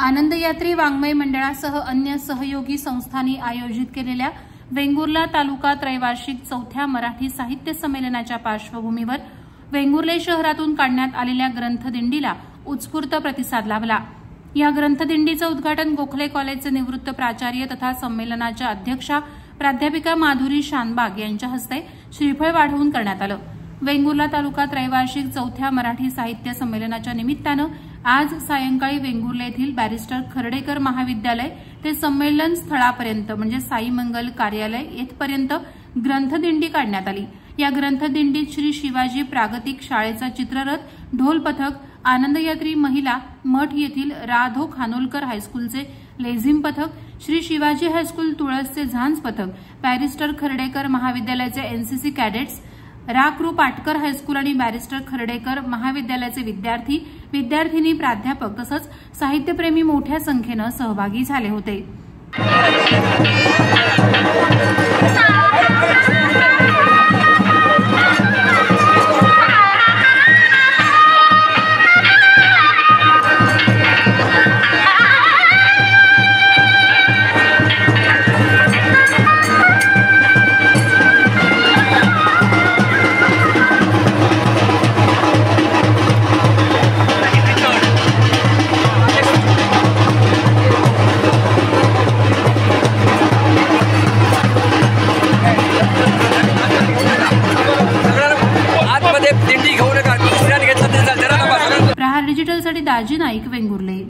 आनंदयात्री वाङ्मय मंडळासह अन्य सहयोगी संस्थांनी आयोजित केलेल्या वेंगुर्ला तालुका त्रैवार्षिक चौथ्या मराठी साहित्य संमेलनाच्या पार्श्वभूमीवर वेंगुर्ले शहरातून काढण्यात आलेल्या ग्रंथदिंडीला उत्स्फूर्त प्रतिसाद लाभला। या ग्रंथदिंडीचं उद्घाटन गोखले कॉलेजचे निवृत्त प्राचार्य तथा संमेलनाच्या अध्यक्षा प्राध्यापिका माधुरी शानबाग यांच्या हस्ते श्रीफळ वाढवून करण्यात आलं। वेंगुर्ला तालुका त्रैवार्षिक चौथ्या मराठी साहित्य संमेलनाच्या निमित्तानं आज सायंकाळी वेंगुर्ले येथील बॅरिस्टर खर्डेकर महाविद्यालय ते संमेलन स्थळापर्यंत म्हणजे साई मंगल कार्यालय येथपर्यंत ग्रंथदिंडी काढण्यात आली। या ग्रंथदिंडीत श्री शिवाजी प्रागतिक शाळेचा चित्ररथ, ढोल पथक, आनंदयात्री महिला मठ येथील राधो खानोलकर हायस्कूलचे लेझिम पथक, श्री शिवाजी हायस्कूल तुळसचे झांज पथक, बॅरिस्टर खर्डेकर महाविद्यालयाचे एनसीसी कॅडेट्स, राकृ पाटकर हायस्कूल आणि बॅरिस्टर खर्डेकर महाविद्यालयाचे विद्यार्थी, विद्यार्थिनी, प्राध्यापक तसंच साहित्यप्रेमी मोठ्या संख्येनं सहभागी झाले होते।